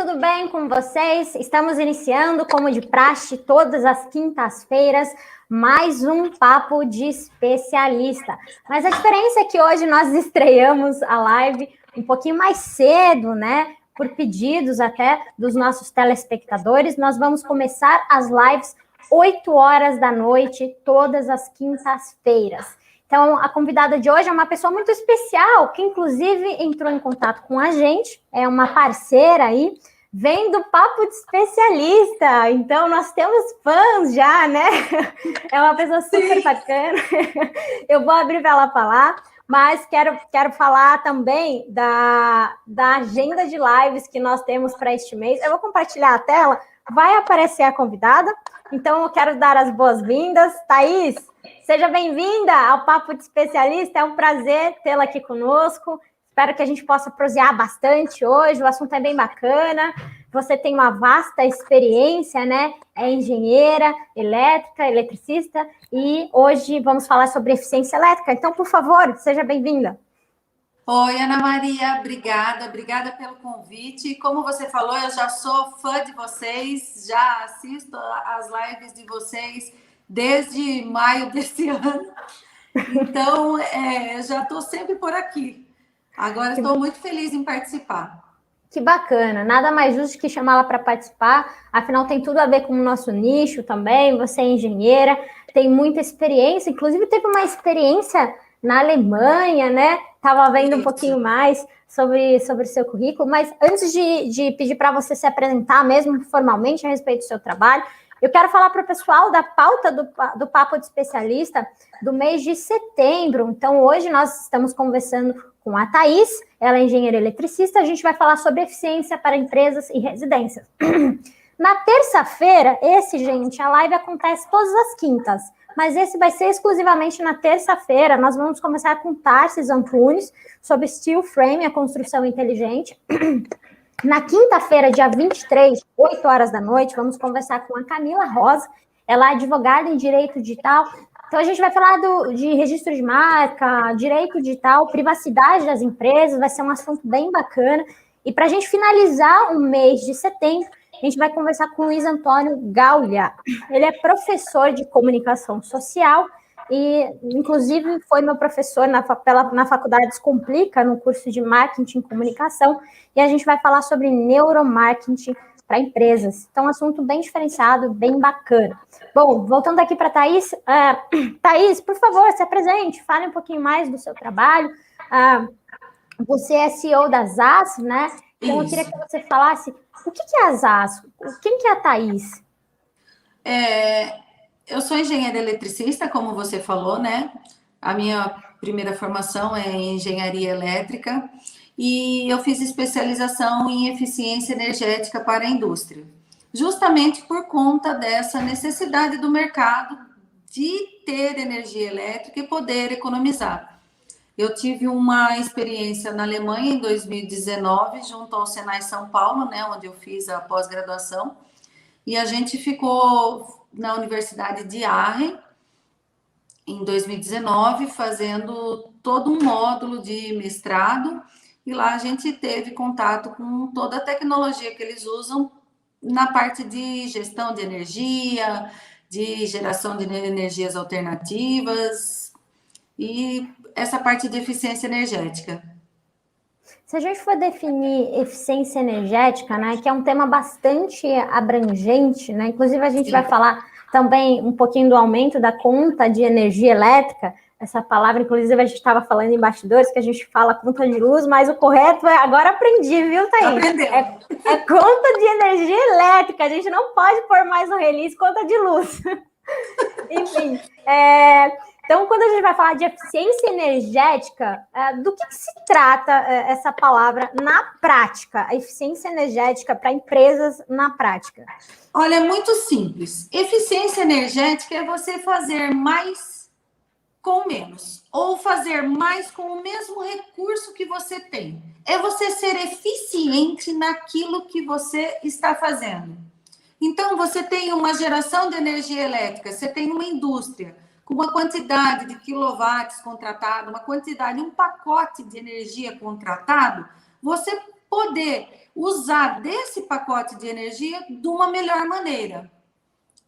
tudo bem com vocês? Estamos iniciando, como de praxe, todas as quintas-feiras, mais um Papo de Especialista. Mas a diferença é que hoje nós estreamos a live um pouquinho mais cedo, né? Por pedidos até dos nossos telespectadores. Nós vamos começar as lives 8 horas da noite, todas as quintas-feiras. Então, a convidada de hoje é uma pessoa muito especial, que inclusive entrou em contato com a gente, é uma parceira aí, vem do Papo de Especialista. Então, nós temos fãs já, né? É uma pessoa super bacana. Eu vou abrir para ela falar, mas quero falar também da agenda de lives que nós temos para este mês. Eu vou compartilhar a tela, vai aparecer a convidada. Então, eu quero dar as boas-vindas. Thaís, seja bem-vinda ao Papo de Especialista, é um prazer tê-la aqui conosco. Espero que a gente possa prosear bastante hoje, o assunto é bem bacana. Você tem uma vasta experiência, né? É engenheira elétrica, eletricista, e hoje vamos falar sobre eficiência elétrica. Então, por favor, seja bem-vinda. Oi, Ana Maria, obrigada pelo convite. E como você falou, eu já sou fã de vocês, já assisto as lives de vocês desde maio desse ano. Então, já estou sempre por aqui. Agora estou muito feliz em participar. Que bacana, nada mais justo que chamá-la para participar, afinal tem tudo a ver com o nosso nicho também, você é engenheira, tem muita experiência, inclusive teve uma experiência na Alemanha, né? Estava vendo um pouquinho mais sobre o seu currículo, mas antes de pedir para você se apresentar mesmo formalmente a respeito do seu trabalho, eu quero falar para o pessoal da pauta do Papo de Especialista do mês de setembro. Então, hoje nós estamos conversando com a Thaís, ela é engenheira eletricista, a gente vai falar sobre eficiência para empresas e residências. Na terça-feira, a live acontece todas as quintas, mas esse vai ser exclusivamente na terça-feira. Nós vamos começar com Tarsis Antunes, sobre steel frame, a construção inteligente. Na quinta-feira, dia 23, 8 horas da noite, vamos conversar com a Camila Rosa, ela é advogada em direito digital. Então, a gente vai falar de registro de marca, direito digital, privacidade das empresas, vai ser um assunto bem bacana. E para a gente finalizar o mês de setembro, a gente vai conversar com o Luiz Antônio Gaulia. Ele é professor de comunicação social e, inclusive, foi meu professor na Faculdade Descomplica, no curso de marketing e comunicação, e a gente vai falar sobre neuromarketing para empresas. Então, um assunto bem diferenciado, bem bacana. Bom, voltando aqui para a Thaís. Thaís, por favor, se apresente, fale um pouquinho mais do seu trabalho. Você é CEO da ZAS, né? Então, eu queria que você falasse o que é a ZAS? Quem que é a Thaís? Eu sou engenheira eletricista, como você falou, né? A minha primeira formação é em engenharia elétrica e eu fiz especialização em eficiência energética para a indústria, justamente por conta dessa necessidade do mercado de ter energia elétrica e poder economizar. Eu tive uma experiência na Alemanha em 2019, junto ao Senai São Paulo, né, onde eu fiz a pós-graduação, e a gente ficou na Universidade de Aachen, em 2019, fazendo todo um módulo de mestrado, e lá a gente teve contato com toda a tecnologia que eles usam na parte de gestão de energia, de geração de energias alternativas e essa parte de eficiência energética. Se a gente for definir eficiência energética, né, que é um tema bastante abrangente, né, inclusive a gente vai falar também um pouquinho do aumento da conta de energia elétrica, essa palavra, inclusive a gente estava falando em bastidores, que a gente fala conta de luz, mas o correto é, agora aprendi, viu, Thaís? É conta de energia elétrica, a gente não pode pôr mais no release conta de luz. Enfim, então, quando a gente vai falar de eficiência energética, do que se trata essa palavra na prática? A eficiência energética para empresas na prática? Olha, é muito simples. Eficiência energética é você fazer mais com menos, ou fazer mais com o mesmo recurso que você tem. É você ser eficiente naquilo que você está fazendo. Então, você tem uma geração de energia elétrica, você tem uma indústria com uma quantidade de quilowatts contratado, uma quantidade, um pacote de energia contratado, você poder usar desse pacote de energia de uma melhor maneira.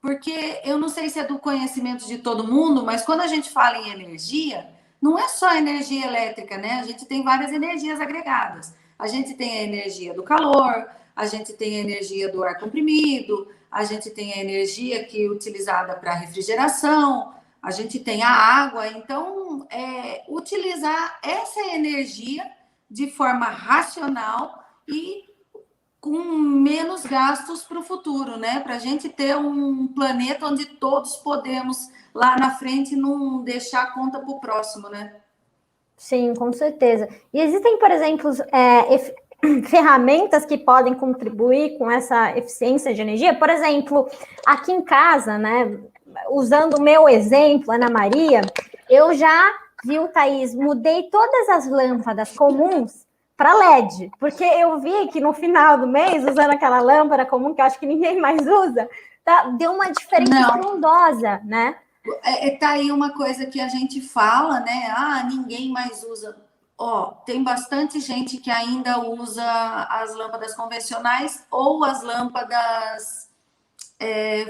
Porque eu não sei se é do conhecimento de todo mundo, mas quando a gente fala em energia, não é só energia elétrica, né? A gente tem várias energias agregadas. A gente tem a energia do calor, a gente tem a energia do ar comprimido, a gente tem a energia que é utilizada para refrigeração, a gente tem a água. Então, utilizar essa energia de forma racional e com menos gastos para o futuro, né? Para a gente ter um planeta onde todos podemos, lá na frente, não deixar a conta para o próximo, né? Sim, com certeza. E existem, por exemplo, ferramentas que podem contribuir com essa eficiência de energia? Por exemplo, aqui em casa, né? Usando o meu exemplo, Ana Maria, eu já, viu, Thaís, mudei todas as lâmpadas comuns para LED, porque eu vi que no final do mês, usando aquela lâmpada comum, que eu acho que ninguém mais usa, deu uma diferença estrondosa, né? Tá aí uma coisa que a gente fala, né? Ah, ninguém mais usa. Ó, tem bastante gente que ainda usa as lâmpadas convencionais ou as lâmpadas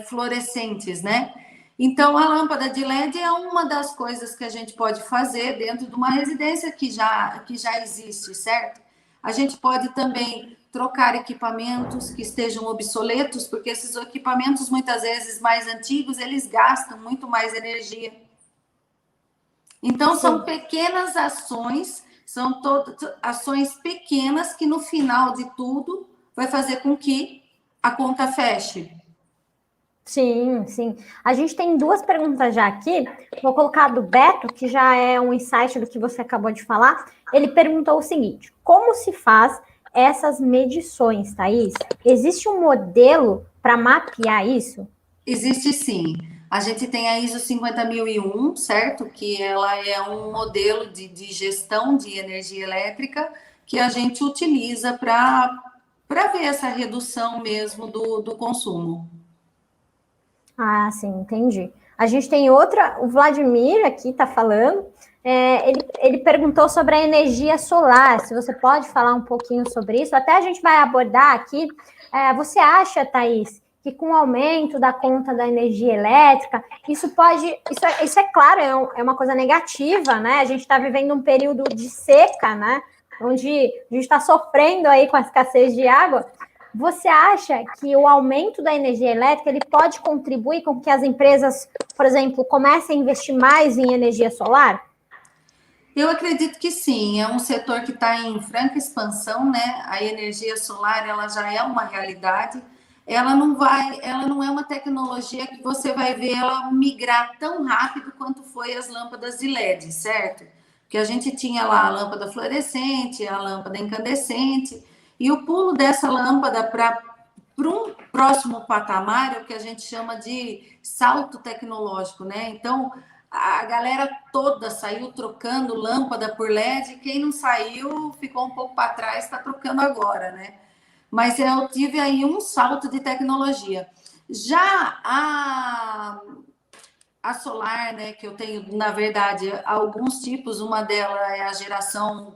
fluorescentes, né? Então, a lâmpada de LED é uma das coisas que a gente pode fazer dentro de uma residência que já existe, certo? A gente pode também trocar equipamentos que estejam obsoletos, porque esses equipamentos, muitas vezes mais antigos, eles gastam muito mais energia. Então, são pequenas ações, são todas ações pequenas que, no final de tudo, vai fazer com que a conta feche. Sim, sim. A gente tem duas perguntas já aqui. Vou colocar do Beto, que já é um insight do que você acabou de falar. Ele perguntou o seguinte: como se faz essas medições, Thaís? Existe um modelo para mapear isso? Existe sim. A gente tem a ISO 50001, certo? Que ela é um modelo de gestão de energia elétrica que a gente utiliza para ver essa redução mesmo do consumo. Ah, sim, entendi. A gente tem outra, o Vladimir aqui está falando, ele perguntou sobre a energia solar, se você pode falar um pouquinho sobre isso, até a gente vai abordar aqui. Você acha, Thaís, que com o aumento da conta da energia elétrica, isso é claro, é uma coisa negativa, né? A gente está vivendo um período de seca, né? Onde a gente está sofrendo aí com a escassez de água. Você acha que o aumento da energia elétrica ele pode contribuir com que as empresas, por exemplo, comecem a investir mais em energia solar? Eu acredito que sim, é um setor que está em franca expansão, né? A energia solar ela já é uma realidade. Ela não é uma tecnologia que você vai ver ela migrar tão rápido quanto foi as lâmpadas de LED, certo? Porque a gente tinha lá a lâmpada fluorescente, a lâmpada incandescente, e o pulo dessa lâmpada para um próximo patamar é o que a gente chama de salto tecnológico, né? Então, a galera toda saiu trocando lâmpada por LED, quem não saiu ficou um pouco para trás, está trocando agora, né? Mas eu tive aí um salto de tecnologia. Já a solar, né, que eu tenho, na verdade, alguns tipos, uma delas é a geração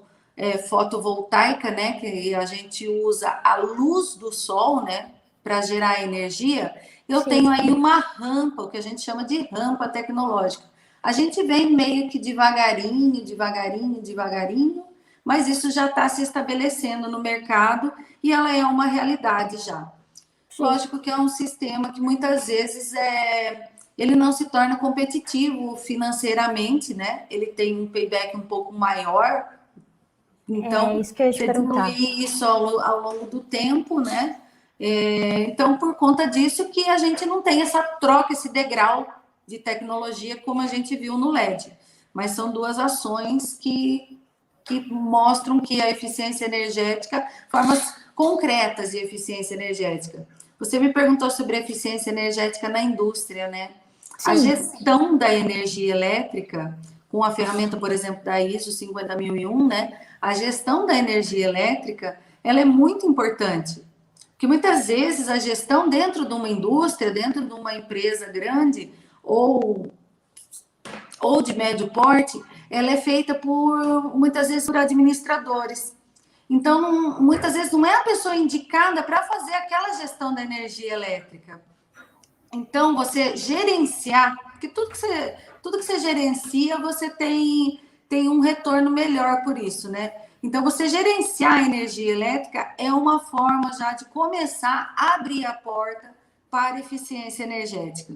fotovoltaica, né, que a gente usa a luz do sol, né, para gerar energia. Eu Sim. tenho aí uma rampa, o que a gente chama de rampa tecnológica. A gente vem meio que devagarinho, devagarinho, devagarinho, mas isso já está se estabelecendo no mercado e ela é uma realidade já. Sim. Lógico que é um sistema que muitas vezes ele não se torna competitivo financeiramente, né? Ele tem um payback um pouco maior. Então, isso que eu ia te perguntar. Isso ao longo do tempo, né? Então, por conta disso que a gente não tem essa troca, esse degrau de tecnologia como a gente viu no LED. Mas são duas ações que mostram que a eficiência energética, formas concretas de eficiência energética. Você me perguntou sobre eficiência energética na indústria, né? Sim. A gestão da energia elétrica, com a ferramenta, por exemplo, da ISO 50001, né? A gestão da energia elétrica, ela é muito importante. Porque muitas vezes a gestão dentro de uma indústria, dentro de uma empresa grande ou de médio porte, ela é feita muitas vezes por administradores. Então, muitas vezes não é a pessoa indicada para fazer aquela gestão da energia elétrica. Então, você gerenciar, porque tudo que você gerencia, você tem um retorno melhor por isso, né? Então, você gerenciar a energia elétrica é uma forma já de começar a abrir a porta para a eficiência energética.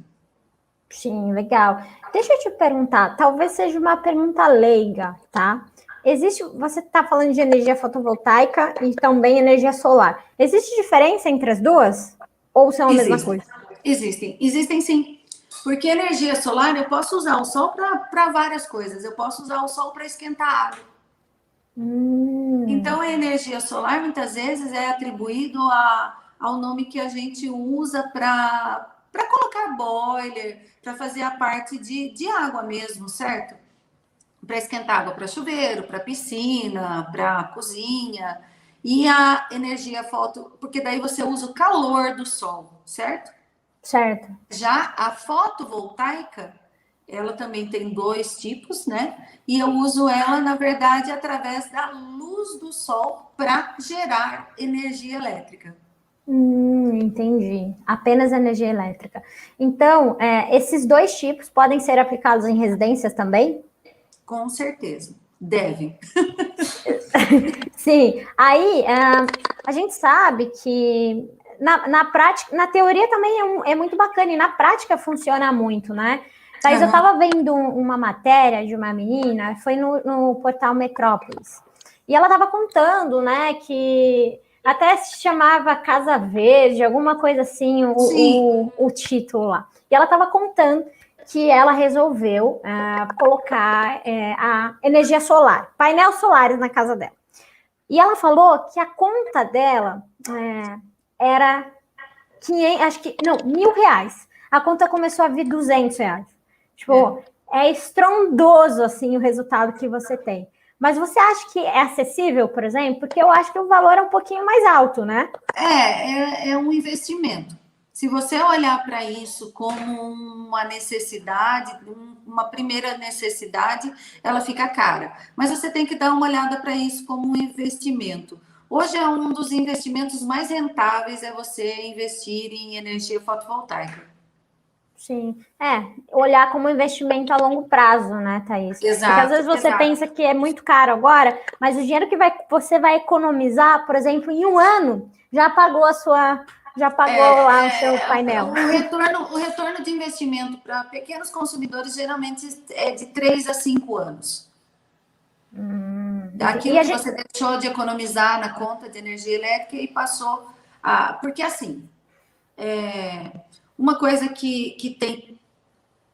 Sim, legal. Deixa eu te perguntar, talvez seja uma pergunta leiga, tá? Você está falando de energia fotovoltaica e também energia solar. Existe diferença entre as duas? Ou são a mesma coisa? Existem sim. Porque energia solar, eu posso usar o sol para várias coisas. Eu posso usar o sol para esquentar água. Então, a energia solar, muitas vezes, é atribuído ao nome que a gente usa para colocar boiler, para fazer a parte de água mesmo, certo? Para esquentar água para chuveiro, para piscina, para cozinha. E a energia foto, porque daí você usa o calor do sol, certo? Certo. Já a fotovoltaica, ela também tem dois tipos, né? E eu uso ela, na verdade, através da luz do sol para gerar energia elétrica. Entendi. Apenas energia elétrica. Então, esses dois tipos podem ser aplicados em residências também? Com certeza. Devem. Sim. Aí, a gente sabe que na prática, na teoria também é muito bacana e na prática funciona muito, né? Mas eu estava vendo uma matéria de uma menina, foi no portal Metrópolis, e ela estava contando, né, que até se chamava Casa Verde, alguma coisa assim, o título lá. E ela estava contando que ela resolveu colocar a energia solar, painel solares na casa dela. E ela falou que a conta dela era 500, acho que, não, R$ 1.000. A conta começou a vir R$ 200. Tipo, é estrondoso, assim, o resultado que você tem. Mas você acha que é acessível, por exemplo? Porque eu acho que o valor é um pouquinho mais alto, né? É um investimento. Se você olhar para isso como uma necessidade, uma primeira necessidade, ela fica cara. Mas você tem que dar uma olhada para isso como um investimento. Hoje é um dos investimentos mais rentáveis é você investir em energia fotovoltaica. Sim, olhar como investimento a longo prazo, né, Thaís? Exato. Porque às vezes você pensa que é muito caro agora, mas o dinheiro que você vai economizar, por exemplo, em um ano, já pagou lá o seu painel. O retorno de investimento para pequenos consumidores geralmente é de 3 a 5 anos. Aquilo que você deixou de economizar na conta de energia elétrica e passou a... Porque assim, uma coisa que tem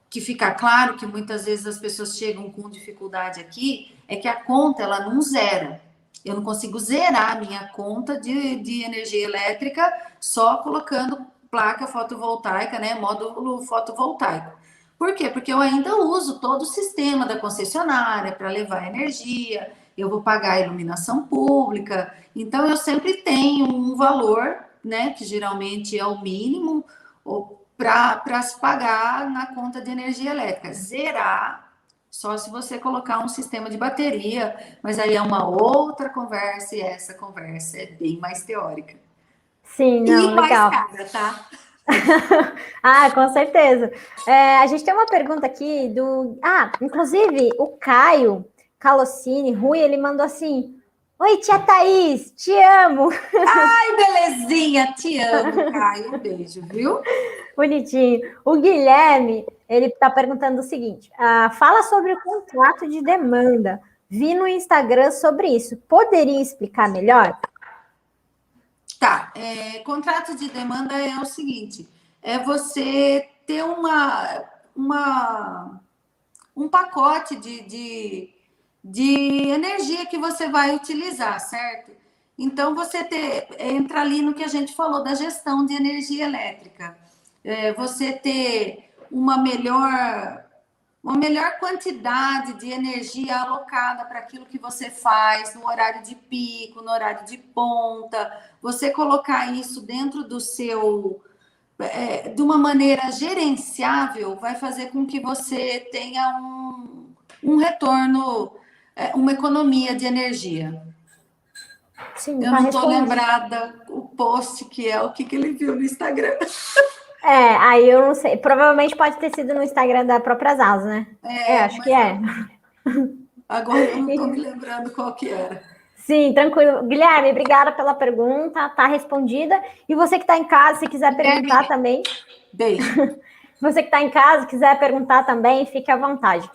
que ficar claro, que muitas vezes as pessoas chegam com dificuldade aqui, é que a conta ela não zera. Eu não consigo zerar a minha conta de energia elétrica só colocando placa fotovoltaica, né? Módulo fotovoltaico. Por quê? Porque eu ainda uso todo o sistema da concessionária para levar energia, eu vou pagar a iluminação pública, então eu sempre tenho um valor, né? Que geralmente é o mínimo, para se pagar na conta de energia elétrica. Zerar só se você colocar um sistema de bateria, mas aí é uma outra conversa e essa conversa é bem mais teórica. Sim, não, e legal. mais cara, tá? Com certeza. A gente tem uma pergunta aqui inclusive o Caio Calocini Rui, ele mandou assim: oi, tia Thaís, te amo. Ai, belezinha, te amo, Caio. Um beijo, viu? Bonitinho. O Guilherme, ele está perguntando o seguinte: fala sobre o contrato de demanda. Vi no Instagram sobre isso. Poderia explicar melhor? Tá. Contrato de demanda é o seguinte: é você ter um pacote de energia que você vai utilizar, certo? Então, você entra ali no que a gente falou da gestão de energia elétrica. Você ter uma melhor quantidade de energia alocada para aquilo que você faz no horário de pico, no horário de ponta, você colocar isso dentro do seu... de uma maneira gerenciável, vai fazer com que você tenha um retorno, uma economia de energia. Sim, Eu tá não estou respondido. lembrada o post que é, o que ele viu no Instagram. Aí eu não sei. Provavelmente pode ter sido no Instagram da própria Zaza, né? Acho que Mas é. agora eu não estou me lembrando qual que era. Sim, tranquilo. Guilherme, obrigada pela pergunta, tá respondida. E você que está em casa, se quiser perguntar também. Beijo. Você que está em casa, quiser perguntar também, fique à vontade.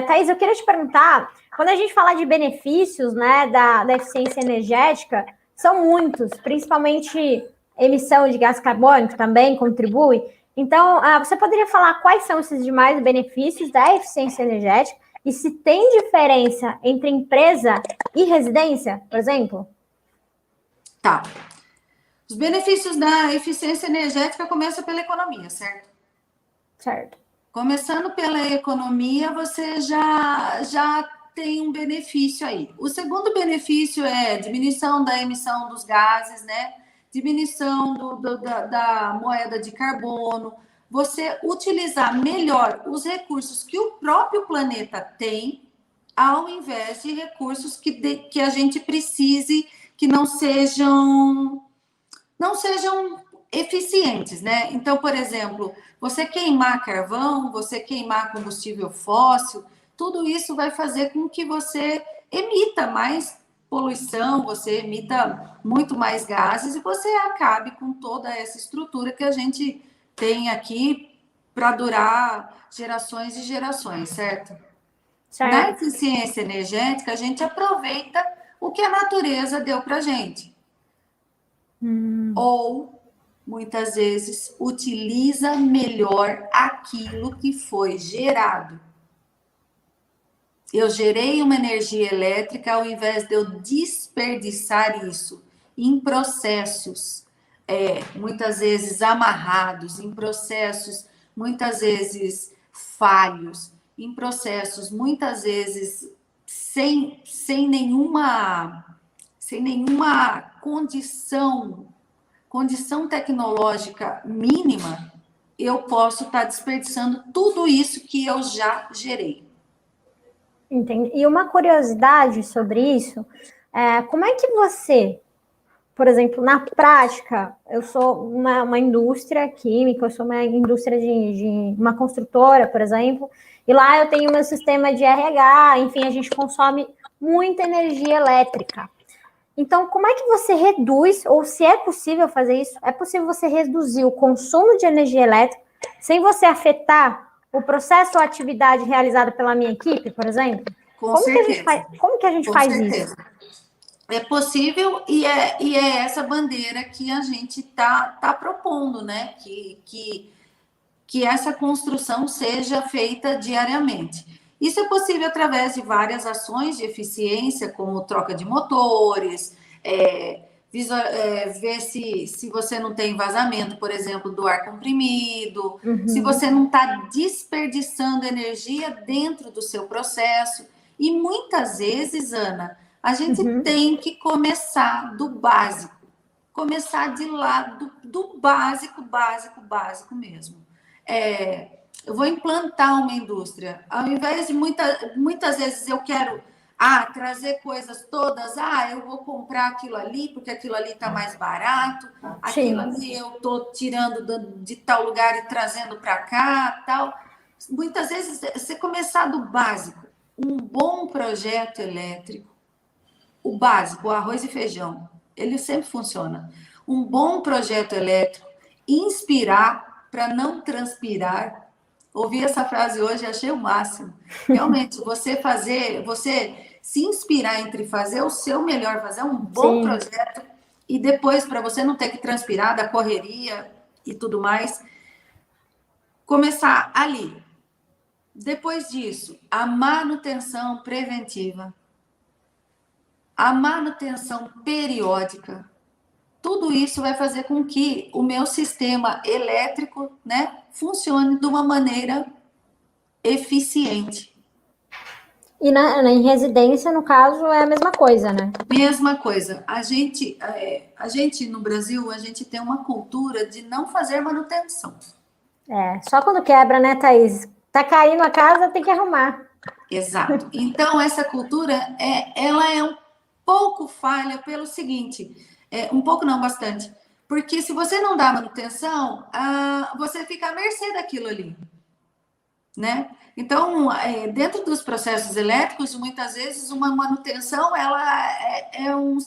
Thaís, eu queria te perguntar, quando a gente fala de benefícios, né, da eficiência energética, são muitos, principalmente emissão de gás carbônico também contribui. Então, você poderia falar quais são esses demais benefícios da eficiência energética e se tem diferença entre empresa e residência, por exemplo? Tá. Os benefícios da eficiência energética começam pela economia, certo? Certo. Começando pela economia, você já tem um benefício aí. O segundo benefício é diminuição da emissão dos gases, né? Diminuição da moeda de carbono. Você utilizar melhor os recursos que o próprio planeta tem, ao invés de recursos que a gente precise que não sejam eficientes, né? Então, por exemplo, você queimar carvão, você queimar combustível fóssil, tudo isso vai fazer com que você emita mais poluição, você emita muito mais gases e você acabe com toda essa estrutura que a gente tem aqui para durar gerações e gerações, certo? Na Certo. eficiência energética, a gente aproveita o que a natureza deu para a gente. Ou, muitas vezes, utiliza melhor aquilo que foi gerado. Eu gerei uma energia elétrica ao invés de eu desperdiçar isso em processos, muitas vezes amarrados, em processos muitas vezes falhos, em processos muitas vezes sem nenhuma condição tecnológica mínima, eu posso estar desperdiçando tudo isso que eu já gerei. Entendi. E uma curiosidade sobre isso, como é que você, por exemplo, na prática, eu sou uma indústria química, eu sou uma indústria de uma construtora, por exemplo, e lá eu tenho meu sistema de RH, enfim, a gente consome muita energia elétrica. Então, como é que você reduz, ou se é possível fazer isso, é possível você reduzir o consumo de energia elétrica sem você afetar o processo ou atividade realizada pela minha equipe, por exemplo? Com certeza. Como que a gente Com faz isso? certeza. É possível e é essa bandeira que a gente tá propondo, né? Que essa construção seja feita diariamente. Isso é possível através de várias ações de eficiência, como troca de motores, ver se você não tem vazamento, por exemplo, do ar comprimido, se você não está desperdiçando energia dentro do seu processo. E muitas vezes, Ana, a gente tem que começar do básico, começar de lá do básico, básico, básico mesmo. Eu vou implantar uma indústria. Ao invés de muitas vezes eu quero trazer coisas todas, eu vou comprar aquilo ali, porque aquilo ali está mais barato, aquilo ali eu estou tirando de tal lugar e trazendo para cá, tal. Muitas vezes você começar do básico, um bom projeto elétrico, o básico, o arroz e feijão, ele sempre funciona. Um bom projeto elétrico, inspirar para não transpirar. Ouvi essa frase hoje e achei o máximo. Realmente, você se inspirar entre fazer o seu melhor, fazer um bom projeto e depois, para você não ter que transpirar da correria e tudo mais, começar ali. Depois disso, a manutenção preventiva, a manutenção periódica, tudo isso vai fazer com que o meu sistema elétrico, né, funcione de uma maneira eficiente. E em residência, no caso, é a mesma coisa, né? Mesma coisa. A gente no Brasil, a gente tem uma cultura de não fazer manutenção. Só quando quebra, né, Thaís? Tá caindo a casa, tem que arrumar. Exato. Então, essa cultura, ela é pouco falha pelo seguinte, um pouco não, bastante, porque se você não dá manutenção, você fica à mercê daquilo ali, né? Então, dentro dos processos elétricos, muitas vezes uma manutenção ela é um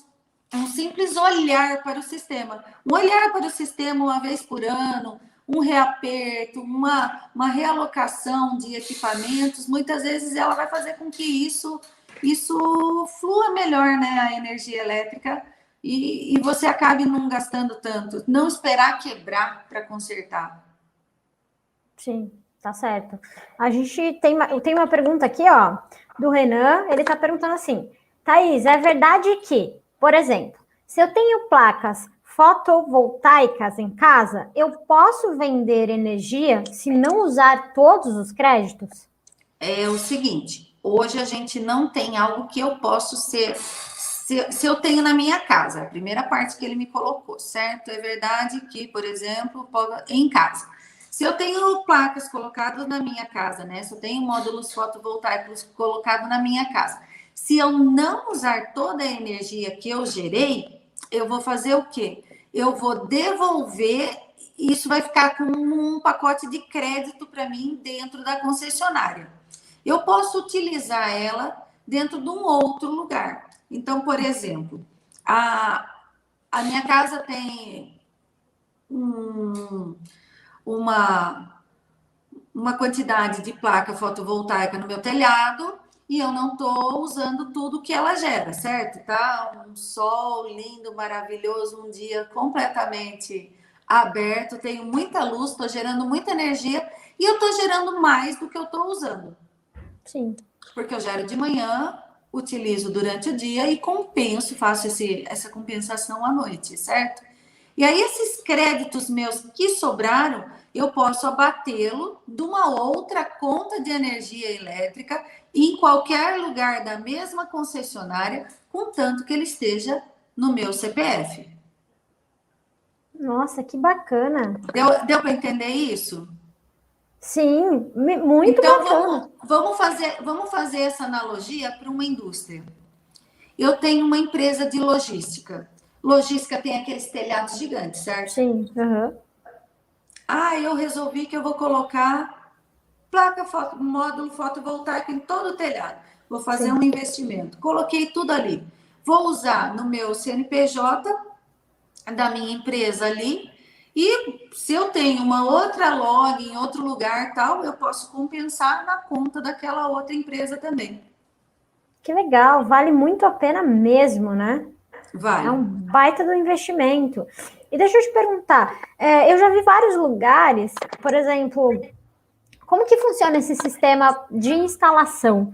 simples olhar para o sistema. Um olhar para o sistema uma vez por ano, um reaperto, uma realocação de equipamentos, muitas vezes ela vai fazer com que isso flua melhor, né, a energia elétrica, e você acabe não gastando tanto. Não esperar quebrar para consertar. Sim, tá certo. A gente tem uma pergunta aqui, ó, do Renan. Ele tá perguntando assim: Thaís, é verdade que, por exemplo, se eu tenho placas fotovoltaicas em casa, eu posso vender energia se não usar todos os créditos? É o seguinte, hoje a gente não tem algo que eu posso ser, se eu tenho na minha casa, a primeira parte que ele me colocou, certo? É verdade que, por exemplo, em casa, se eu tenho placas colocadas na minha casa, né? Se eu tenho módulos fotovoltaicos colocados na minha casa, se eu não usar toda a energia que eu gerei, eu vou fazer o quê? Eu vou devolver, isso vai ficar com um pacote de crédito para mim dentro da concessionária. Eu posso utilizar ela dentro de um outro lugar. Então, por exemplo, a minha casa tem uma quantidade de placa fotovoltaica no meu telhado e eu não estou usando tudo que ela gera, certo? Tá um sol lindo, maravilhoso, um dia completamente aberto, tenho muita luz, estou gerando muita energia e eu estou gerando mais do que eu estou usando. Sim. Porque eu gero de manhã, utilizo durante o dia e compenso, faço essa compensação à noite, certo? E aí, esses créditos meus que sobraram, eu posso abatê-lo de uma outra conta de energia elétrica em qualquer lugar da mesma concessionária, contanto que ele esteja no meu CPF. Nossa, que bacana. Deu para entender isso? Sim, muito Então, bacana. vamos fazer essa analogia para uma indústria. Eu tenho uma empresa de logística. Logística tem aqueles telhados gigantes, certo? Sim, uhum. Eu resolvi que eu vou colocar módulo fotovoltaico em todo o telhado. Vou fazer Sim. um investimento. Coloquei tudo ali. Vou usar no meu CNPJ da minha empresa ali. E se eu tenho uma outra log em outro lugar, tal, eu posso compensar na conta daquela outra empresa também. Que legal, vale muito a pena mesmo, né? É um Vale. baita do investimento. E deixa eu te perguntar, eu já vi vários lugares, por exemplo, como que funciona esse sistema de instalação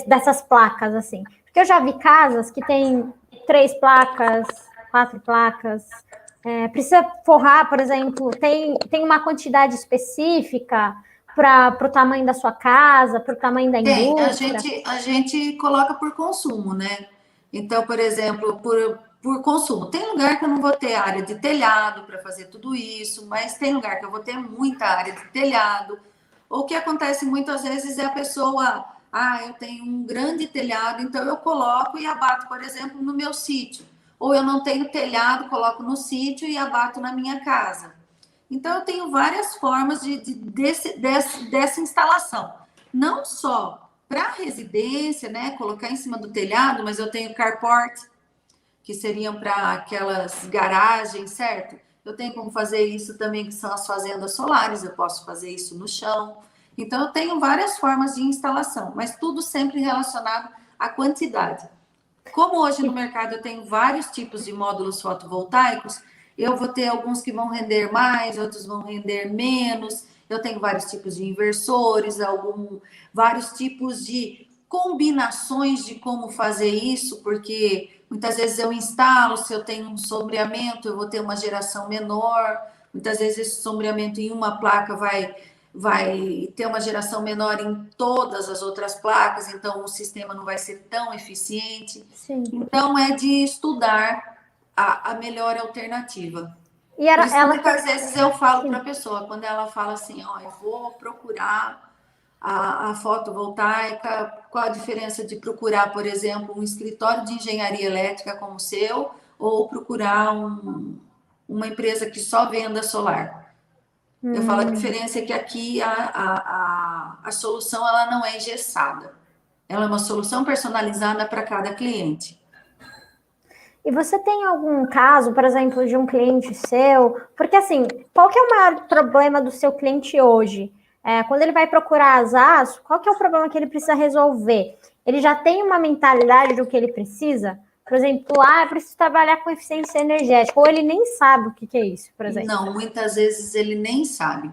dessas placas, assim? Porque eu já vi casas que tem 3 placas, 4 placas, precisa forrar, por exemplo, tem uma quantidade específica para o tamanho da sua casa, para o tamanho da Tem, indústria? a gente coloca por consumo, né? Então, por exemplo, por consumo. Tem lugar que eu não vou ter área de telhado para fazer tudo isso, mas tem lugar que eu vou ter muita área de telhado. O que acontece muitas vezes é a pessoa, eu tenho um grande telhado, então eu coloco e abato, por exemplo, no meu sítio. Ou eu não tenho telhado, coloco no sítio e abato na minha casa. Então, eu tenho várias formas dessa instalação. Não só para residência, né? Colocar em cima do telhado, mas eu tenho carport, que seriam para aquelas garagens, certo? Eu tenho como fazer isso também, que são as fazendas solares, eu posso fazer isso no chão. Então, eu tenho várias formas de instalação, mas tudo sempre relacionado à quantidade. Como hoje no mercado eu tenho vários tipos de módulos fotovoltaicos, eu vou ter alguns que vão render mais, outros vão render menos. Eu tenho vários tipos de inversores, vários tipos de combinações de como fazer isso, porque muitas vezes eu instalo, se eu tenho um sombreamento, eu vou ter uma geração menor. Muitas vezes esse sombreamento em uma placa vai ter uma geração menor em todas as outras placas, então o sistema não vai ser tão eficiente. Sim. Então, é de estudar a melhor alternativa. E Por isso que ela muitas vezes eu falo para a pessoa, quando ela fala assim, eu vou procurar a fotovoltaica, qual a diferença de procurar, por exemplo, um escritório de engenharia elétrica como o seu, ou procurar uma empresa que só venda solar. Eu falo, a diferença é que aqui a solução ela não é engessada. Ela é uma solução personalizada para cada cliente. E você tem algum caso, por exemplo, de um cliente seu? Porque, assim, qual que é o maior problema do seu cliente hoje? Quando ele vai procurar as AS, qual que é o problema que ele precisa resolver? Ele já tem uma mentalidade do que ele precisa? Por exemplo, eu preciso trabalhar com eficiência energética. Ou ele nem sabe o que é isso, por exemplo. Não, muitas vezes ele nem sabe.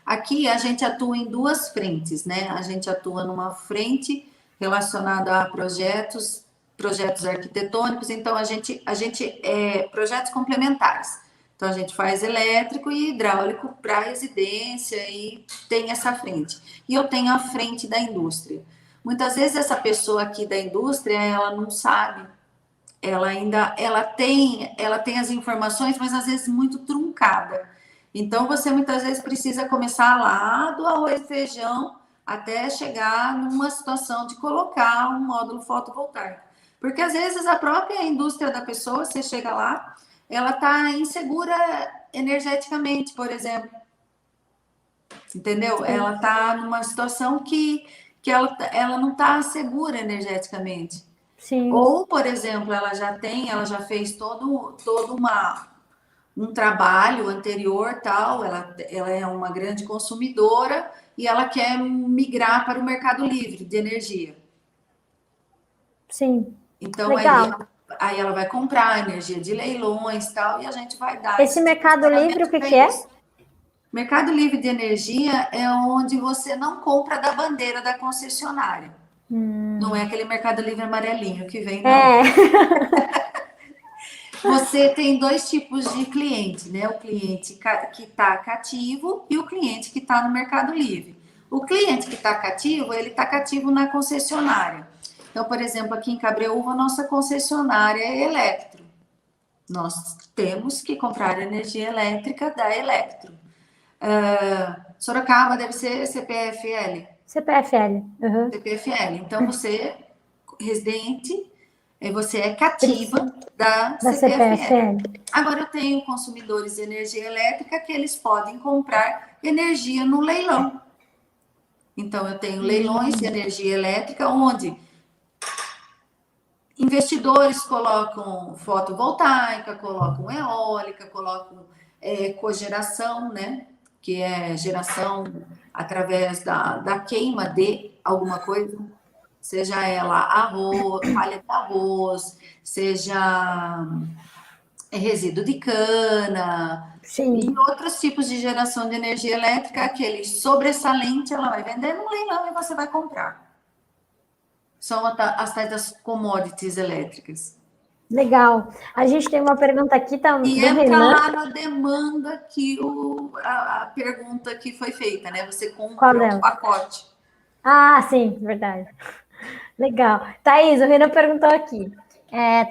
Aqui a gente atua em duas frentes, né? A gente atua numa frente relacionada a projetos arquitetônicos, então a gente é projetos complementares. Então a gente faz elétrico e hidráulico para residência e tem essa frente. E eu tenho a frente da indústria. Muitas vezes essa pessoa aqui da indústria, ela não sabe, ela tem as informações, mas às vezes muito truncada. Então você muitas vezes precisa começar lá do arroz e feijão até chegar numa situação de colocar um módulo fotovoltaico. Porque às vezes a própria indústria da pessoa, você chega lá, ela está insegura energeticamente, por exemplo. Entendeu? Ela está numa situação que ela não está segura energeticamente. Sim. Ou, por exemplo, ela já fez todo um trabalho anterior, tal, ela é uma grande consumidora e ela quer migrar para o mercado livre de energia. Sim. Então, aí ela vai comprar energia de leilões, tal, e a gente vai dar... Esse mercado livre, o que é? Mercado livre de energia é onde você não compra da bandeira da concessionária. Não é aquele mercado livre amarelinho que vem, não. Você tem dois tipos de cliente, né? O cliente que está cativo e o cliente que está no mercado livre. O cliente que está cativo, ele está cativo na concessionária. Então, por exemplo, aqui em Cabreúva, a nossa concessionária é Electro. Nós temos que comprar energia elétrica da Electro. Sorocaba deve ser CPFL. CPFL. Uhum. CPFL. Então, você, residente, você é cativa da CPFL. Agora, eu tenho consumidores de energia elétrica que eles podem comprar energia no leilão. Então, eu tenho leilões de energia elétrica onde investidores colocam fotovoltaica, colocam eólica, colocam cogeração, né? Que é geração através da queima de alguma coisa, seja ela arroz, palha de arroz, seja resíduo de cana. Sim. E outros tipos de geração de energia elétrica, aquele sobressalente, ela vai vender no leilão e você vai comprar. São as tais das commodities elétricas. Legal. A gente tem uma pergunta aqui também. E entra lá na demanda que a pergunta que foi feita, né? Você compra um pacote. Ah, sim, verdade. Legal. Thaís, o Renan perguntou aqui.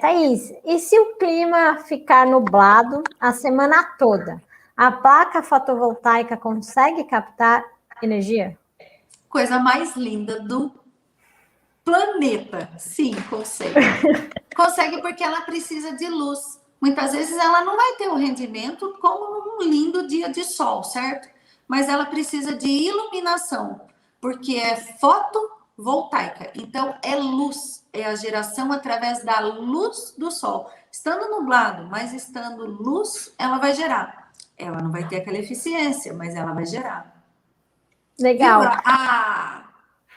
Thaís, e se o clima ficar nublado a semana toda? A placa fotovoltaica consegue captar energia? Coisa mais linda do planeta. Sim, consegue. Consegue porque ela precisa de luz. Muitas vezes ela não vai ter o rendimento como num lindo dia de sol, certo? Mas ela precisa de iluminação, porque é fotovoltaica. Então, é luz, é a geração através da luz do sol. Estando nublado, mas estando luz, ela vai gerar. Ela não vai ter aquela eficiência, mas ela vai gerar. Legal.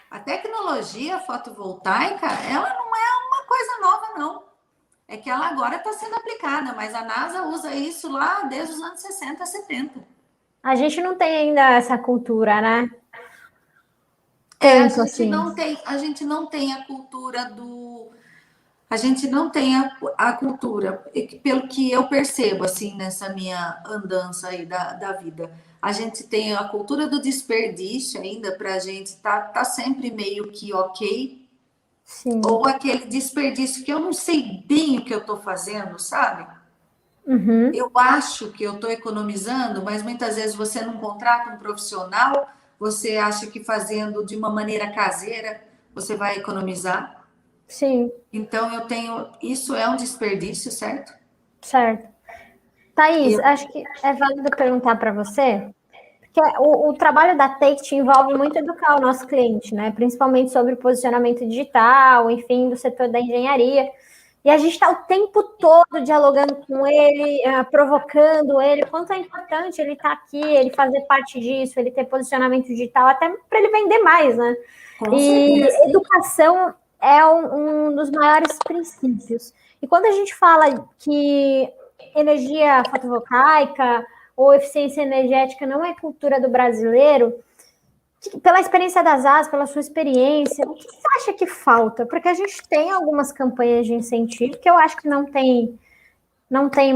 A tecnologia fotovoltaica, ela não é uma coisa nova, não. É que ela agora está sendo aplicada, mas a NASA usa isso lá desde os anos 60, 70. A gente não tem ainda essa cultura, né? A gente não tem a cultura do... A gente não tem a cultura, pelo que eu percebo, assim, nessa minha andança aí da vida. A gente tem a cultura do desperdício ainda, para a gente tá sempre meio que ok. Sim. Ou aquele desperdício que eu não sei bem o que eu estou fazendo, sabe? Uhum. Eu acho que eu estou economizando, mas muitas vezes você não contrata um profissional você acha que fazendo de uma maneira caseira você vai economizar? Sim, Então, isso é um desperdício, certo? certo. Thaís, Eu, acho que é válido perguntar para você, porque o trabalho da Take envolve muito educar o nosso cliente, né? Principalmente sobre posicionamento digital, enfim, do setor da engenharia. E a gente está o tempo todo dialogando com ele, provocando ele, quanto é importante ele estar aqui, ele fazer parte disso, ele ter posicionamento digital, até para ele vender mais, né? com E certeza. educação é um dos maiores princípios. E quando a gente fala que energia fotovoltaica ou eficiência energética não é cultura do brasileiro, pela experiência das AS, pela sua experiência, o que você acha que falta? Porque a gente tem algumas campanhas de incentivo que eu acho que não tem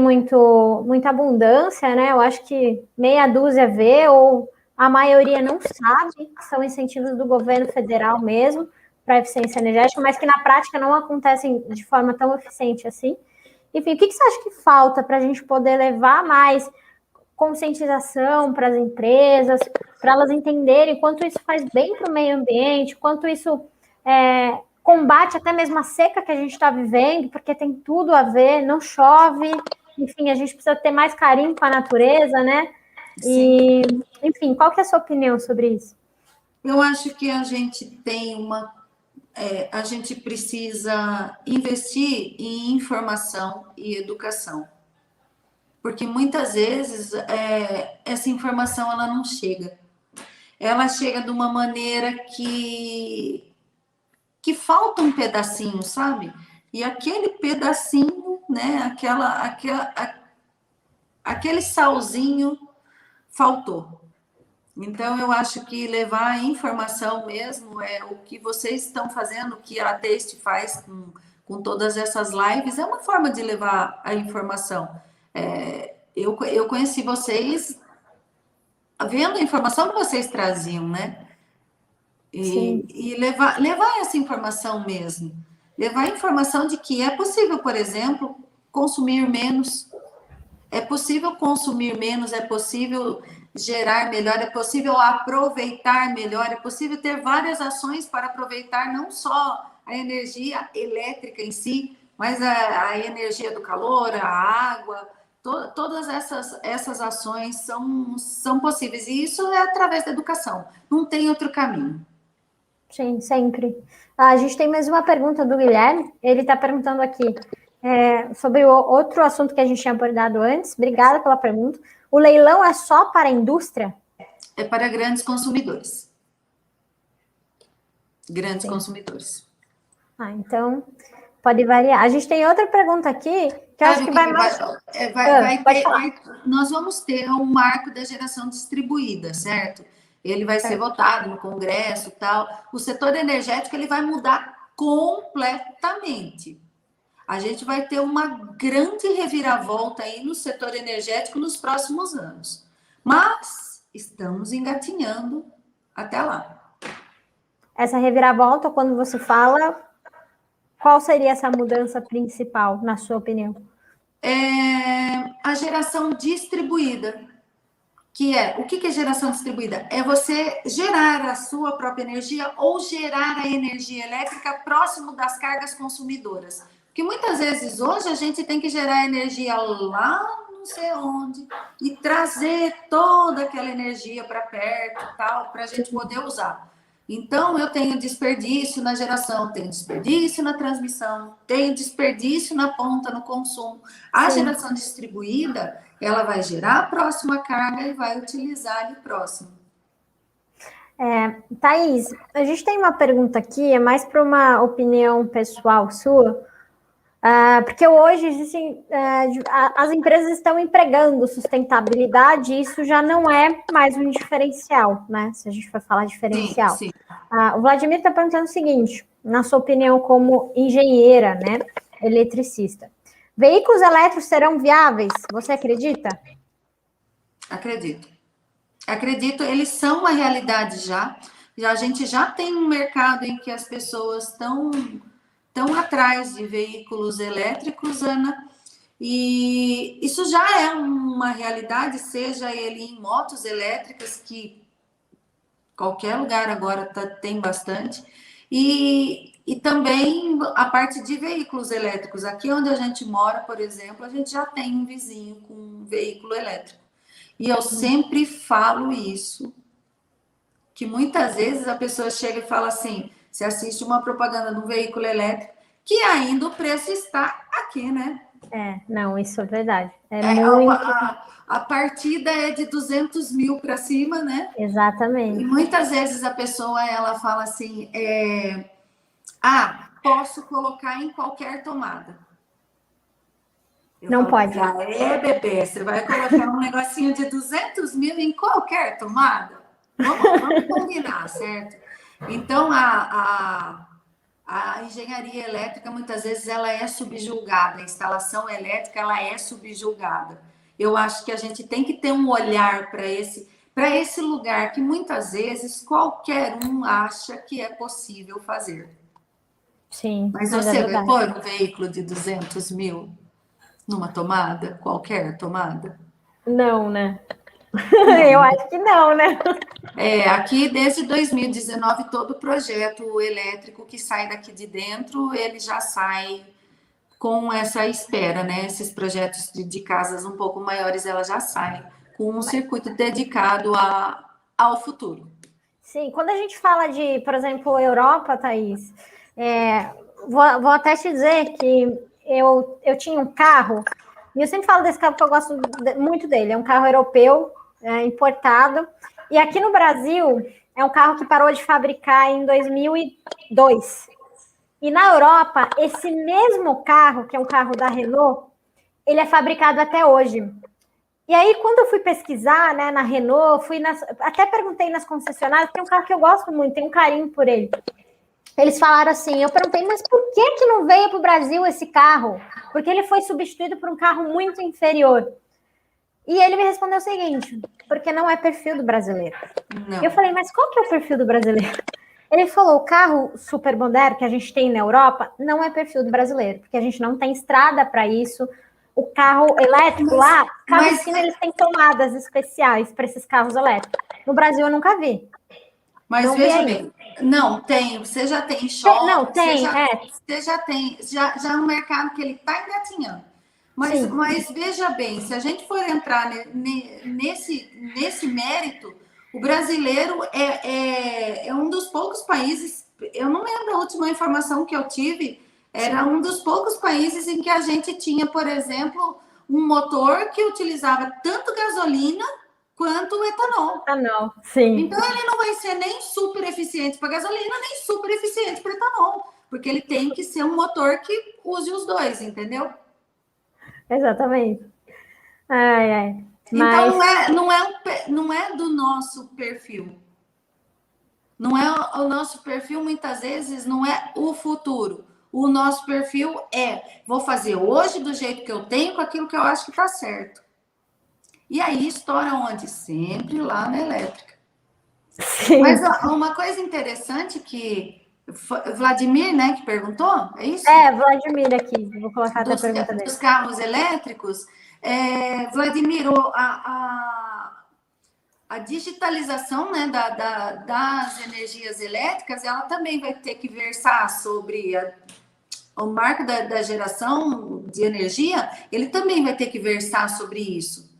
muita abundância, né? Eu acho que meia dúzia vê, ou a maioria não sabe, que são incentivos do governo federal mesmo para eficiência energética, mas que na prática não acontecem de forma tão eficiente assim. Enfim, o que você acha que falta para a gente poder levar mais conscientização para as empresas, para elas entenderem quanto isso faz bem para o meio ambiente, quanto isso combate até mesmo a seca que a gente está vivendo, porque tem tudo a ver, não chove, enfim, a gente precisa ter mais carinho com a natureza, né? Sim. E, enfim, qual que é a sua opinião sobre isso? Eu acho que a gente precisa investir em informação e educação, porque muitas vezes essa informação ela não chega. Ela chega de uma maneira que falta um pedacinho, sabe? E aquele pedacinho, né? Aquele salzinho faltou. Então, eu acho que levar a informação mesmo é o que vocês estão fazendo, o que a Taste faz com todas essas lives, é uma forma de levar a informação. Eu conheci vocês vendo a informação que vocês traziam, né? Sim, E levar essa informação mesmo. Levar a informação de que é possível, por exemplo, consumir menos. É possível consumir menos, é possível gerar melhor, é possível aproveitar melhor, é possível ter várias ações para aproveitar não só a energia elétrica em si, mas a energia do calor, a água, todas essas ações são possíveis. E isso é através da educação, não tem outro caminho. sim, sempre. A gente tem mais uma pergunta do Guilherme. Ele está perguntando aqui sobre o outro assunto que a gente tinha abordado antes. Obrigada pela pergunta. O leilão é só para a indústria? É para grandes consumidores. Grandes Sim. consumidores. Então pode variar. A gente tem outra pergunta aqui que eu acho Sabe o que que, vai que mais. Pode falar. nós vamos ter um marco da geração distribuída, certo? Ele vai ser Certo. votado no Congresso e tal. O setor energético ele vai mudar completamente. A gente vai ter uma grande reviravolta aí no setor energético nos próximos anos. Mas estamos engatinhando até lá. Essa reviravolta, quando você fala, qual seria essa mudança principal, na sua opinião? A geração distribuída, que o que é geração distribuída? É você gerar a sua própria energia ou gerar a energia elétrica próximo das cargas consumidoras. Porque muitas vezes hoje a gente tem que gerar energia lá não sei onde e trazer toda aquela energia para perto e tal, para a gente poder usar. Então, eu tenho desperdício na geração, tenho desperdício na transmissão, tenho desperdício na ponta, no consumo. A Sim. geração distribuída, ela vai gerar a próxima carga e vai utilizar ali próximo. Thaís, a gente tem uma pergunta aqui, é mais para uma opinião pessoal sua, porque hoje existem, as empresas estão empregando sustentabilidade e isso já não é mais um diferencial, né? Se a gente for falar diferencial. Sim, sim. O Vladimir está perguntando o seguinte, na sua opinião como engenheira, né, eletricista, veículos elétricos serão viáveis? Você acredita? Acredito. Acredito, eles são uma realidade já. A gente já tem um mercado em que as pessoas estão atrás de veículos elétricos, Ana, e isso já é uma realidade, seja ele em motos elétricas que Qualquer lugar agora tem bastante. E também a parte de veículos elétricos. Aqui onde a gente mora, por exemplo, a gente já tem um vizinho com um veículo elétrico. E eu sempre falo isso, que muitas vezes a pessoa chega e fala assim, você assiste uma propaganda de um veículo elétrico, que ainda o preço está aqui, né? Não, isso é verdade. Muito... A partida é de 200 mil para cima, né? Exatamente. E muitas vezes a pessoa, ela fala assim, posso colocar em qualquer tomada. Não pode. Bebê, você vai colocar um negocinho de 200 mil em qualquer tomada? Vamos combinar, certo? Então, a engenharia elétrica, muitas vezes, ela é subjulgada. A instalação elétrica, ela é subjulgada. Eu acho que a gente tem que ter um olhar para esse lugar que, muitas vezes, qualquer um acha que é possível fazer. Sim, mas você vai pôr um veículo de 200 mil numa tomada? Qualquer tomada? Não, né? Eu acho que não, né? Aqui desde 2019, todo projeto elétrico que sai daqui de dentro, ele já sai com essa espera, né? Esses projetos de casas um pouco maiores, ela já sai com um circuito dedicado ao futuro. Sim, quando a gente fala de, por exemplo, Europa, Thaís, vou até te dizer que eu tinha um carro, e eu sempre falo desse carro porque eu gosto muito dele, é um carro europeu, importado, e aqui no Brasil é um carro que parou de fabricar em 2002. E na Europa, esse mesmo carro, que é um carro da Renault, ele é fabricado até hoje. E aí, quando eu fui pesquisar, né, na Renault, até perguntei nas concessionárias, porque é um carro que eu gosto muito, tenho um carinho por ele. Eles falaram assim, eu perguntei, mas por que não veio para o Brasil esse carro? Porque ele foi substituído por um carro muito inferior. E ele me respondeu o seguinte, porque não é perfil do brasileiro. Não. Eu falei, mas qual que é o perfil do brasileiro? Ele falou, o carro super moderno que a gente tem na Europa não é perfil do brasileiro, porque a gente não tem estrada para isso. O carro elétrico lá, cada esquina eles têm tomadas especiais para esses carros elétricos. No Brasil eu nunca vi. Mas não veja bem, não tem, você já tem shopping, não tem, você já tem, já é um mercado que ele está engatinhando. Mas veja bem, se a gente for entrar nesse mérito, o brasileiro é um dos poucos países, eu não lembro a última informação que eu tive, era um dos poucos países em que a gente tinha, por exemplo, um motor que utilizava tanto gasolina quanto o etanol. Etanol, sim. Então ele não vai ser nem super eficiente para gasolina, nem super eficiente para etanol, porque ele tem que ser um motor que use os dois, entendeu? Exatamente. Mas... Então não é do nosso perfil. Não é o nosso perfil, muitas vezes, não é o futuro. O nosso perfil vou fazer hoje do jeito que eu tenho, com aquilo que eu acho que está certo. E aí estoura onde? Sempre lá na elétrica. Sim. Mas uma coisa interessante que Vladimir, né, que perguntou, é isso? Vladimir aqui, vou colocar até a pergunta dele. Dos carros elétricos, Vladimir, a digitalização, né, das energias elétricas, ela também vai ter que versar sobre o marco da geração de energia, ele também vai ter que versar sobre isso.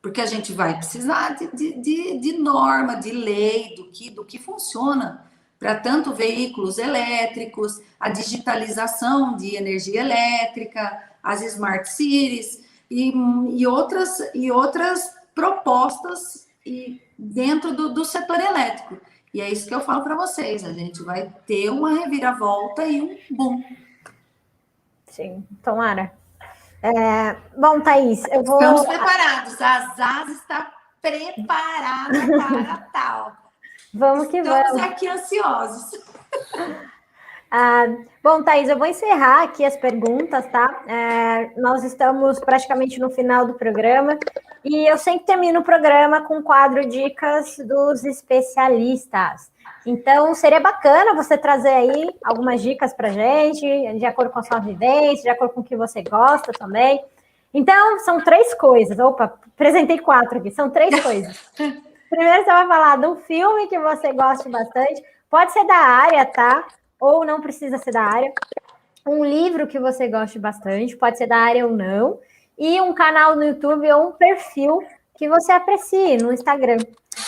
Porque a gente vai precisar de norma, de lei, do que funciona para tanto veículos elétricos, a digitalização de energia elétrica, as smart cities e outras propostas dentro do setor elétrico. E é isso que eu falo para vocês, a gente vai ter uma reviravolta e um boom. Sim, tomara. Bom, Thaís, eu vou... Estamos preparados, a ZAS está preparada para tal. Vamos que vamos. Estamos aqui ansiosos. Bom, Thaís, eu vou encerrar aqui as perguntas, tá? Nós estamos praticamente no final do programa e eu sempre termino o programa com o quadro Dicas dos Especialistas. Então, seria bacana você trazer aí algumas dicas para a gente, de acordo com a sua vivência, de acordo com o que você gosta também. Então, são 3 coisas. Opa, apresentei 4 aqui. São 3 coisas. Primeiro você vai falar de um filme que você gosta bastante. Pode ser da área, tá? Ou não precisa ser da área. Um livro que você goste bastante, pode ser da área ou não. E um canal no YouTube ou um perfil que você aprecie no Instagram.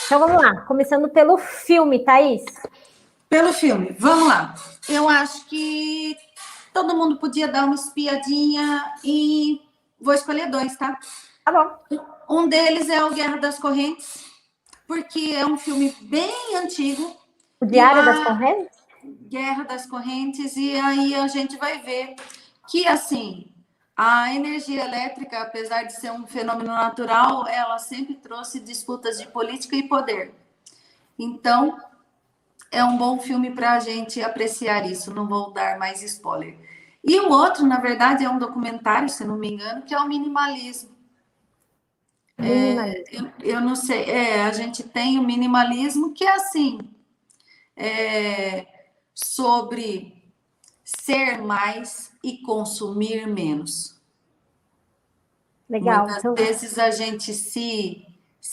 Então vamos lá, começando pelo filme, Thaís. Pelo filme, vamos lá. Eu acho que todo mundo podia dar uma espiadinha e vou escolher 2, tá? Tá bom. Um deles é o Guerra das Correntes, porque é um filme bem antigo. O Diário das Correntes? Guerra das Correntes, e aí a gente vai ver que, assim, a energia elétrica, apesar de ser um fenômeno natural, ela sempre trouxe disputas de política e poder. Então, é um bom filme para a gente apreciar isso, não vou dar mais spoiler. E o outro, na verdade, é um documentário, se não me engano, que é o minimalismo. Eu não sei, a gente tem o minimalismo que é assim, sobre ser mais e consumir menos. Legal. Muitas vezes a gente se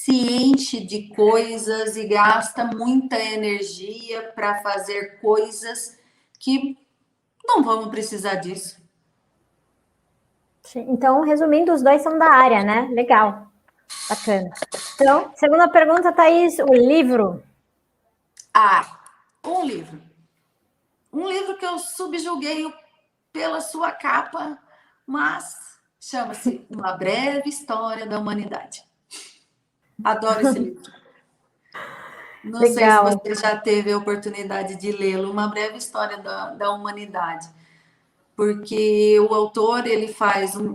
enche de coisas e gasta muita energia para fazer coisas que não vamos precisar disso. Então, resumindo, os 2 são da área, né? Legal. Bacana. Então, segunda pergunta, Thaís, o livro. Um livro. Um livro que eu subjuguei pela sua capa, mas chama-se Uma Breve História da Humanidade. Adoro esse livro. Não Legal. sei se você já teve a oportunidade de lê-lo, Uma Breve História da Humanidade, porque o autor ele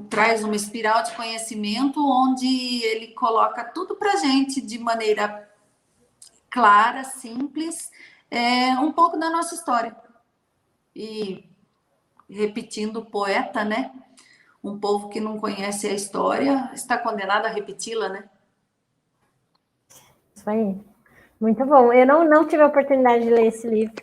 traz uma espiral de conhecimento onde ele coloca tudo para a gente de maneira clara, simples, um pouco da nossa história. E repetindo o poeta, né? Um povo que não conhece a história está condenado a repeti-la, né? Isso aí. Muito bom. Eu não tive a oportunidade de ler esse livro,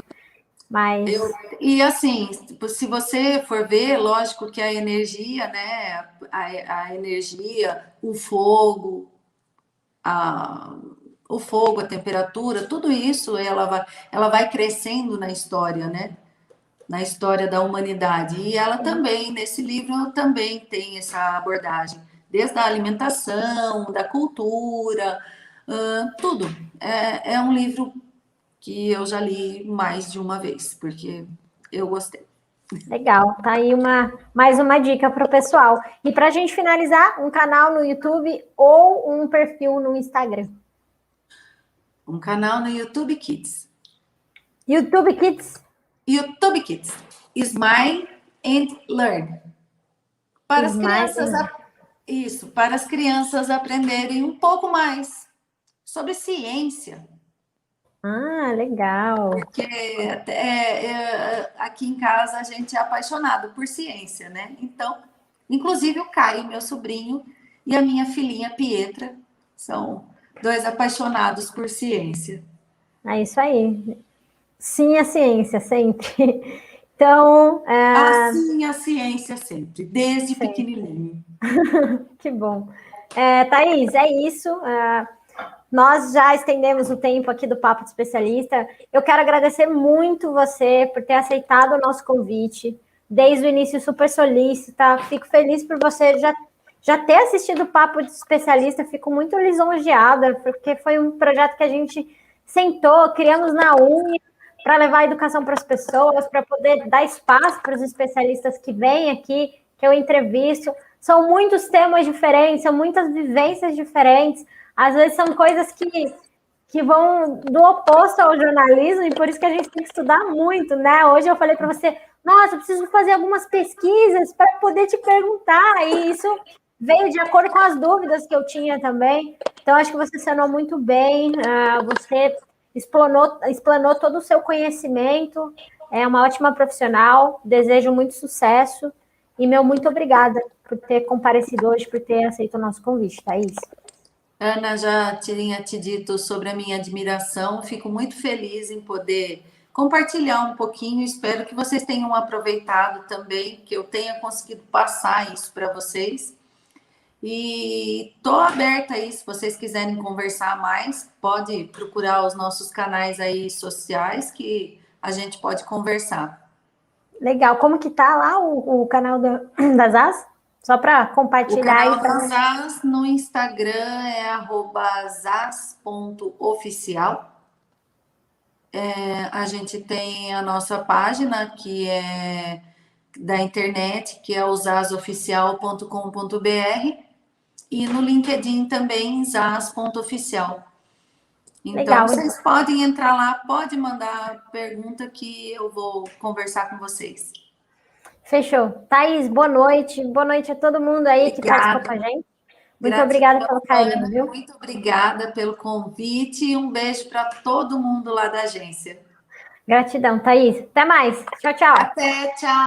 mas... E assim, se você for ver, lógico que a energia, né? A energia, o fogo, a temperatura, tudo isso ela vai crescendo na história, né? Na história da humanidade. E ela também, nesse livro, também tem essa abordagem, desde a alimentação, da cultura, tudo. É um livro que eu já li mais de uma vez, porque eu gostei. Legal, tá aí mais uma dica para o pessoal. E para a gente finalizar, um canal no YouTube ou um perfil no Instagram? Um canal no YouTube Kids. YouTube Kids? YouTube Kids. Smile and Learn. Para as crianças, isso, para as crianças aprenderem um pouco mais sobre ciência. Ah, legal. Porque aqui em casa a gente é apaixonado por ciência, né? Então, inclusive o Caio, meu sobrinho, e a minha filhinha Pietra são 2 apaixonados por ciência. É isso aí. Sim, a ciência, sempre. Então... Assim a ciência sempre, desde pequenininho. Que bom. Thaís, é isso. Nós já estendemos o tempo aqui do Papo de Especialista. Eu quero agradecer muito você por ter aceitado o nosso convite. Desde o início, super solícita. Fico feliz por você já ter assistido o Papo de Especialista. Fico muito lisonjeada, porque foi um projeto que a gente sentou, criamos na unha, para levar a educação para as pessoas, para poder dar espaço para os especialistas que vêm aqui, que eu entrevisto. São muitos temas diferentes, são muitas vivências diferentes. Às vezes são coisas que vão do oposto ao jornalismo, e por isso que a gente tem que estudar muito, né? Hoje eu falei para você, nossa, eu preciso fazer algumas pesquisas para poder te perguntar, e isso veio de acordo com as dúvidas que eu tinha também. Então, acho que você sanou muito bem, você explanou todo o seu conhecimento, é uma ótima profissional, desejo muito sucesso, e muito obrigada por ter comparecido hoje, por ter aceito o nosso convite, Thaís. Ana, já tinha te dito sobre a minha admiração, fico muito feliz em poder compartilhar um pouquinho, espero que vocês tenham aproveitado também, que eu tenha conseguido passar isso para vocês. E estou aberta aí, se vocês quiserem conversar mais, pode procurar os nossos canais aí sociais que a gente pode conversar. Legal. Como que tá lá o canal das As? Só para O compartilhar canal aí. da Zaz no Instagram é @zaz.oficial. A gente tem a nossa página, que é da internet, que é o zazoficial.com.br, e no LinkedIn também, zaz.oficial. Então, Legal. vocês podem entrar lá, pode mandar pergunta que eu vou conversar com vocês. Fechou. Thaís, boa noite. Boa noite a todo mundo aí que participou com a Obrigada. gente. Muito obrigada Gratidão, pelo carinho, Ana. viu? Muito obrigada pelo convite e um beijo para todo mundo lá da agência. Gratidão, Thaís. Até mais. Tchau, tchau. Até, tchau.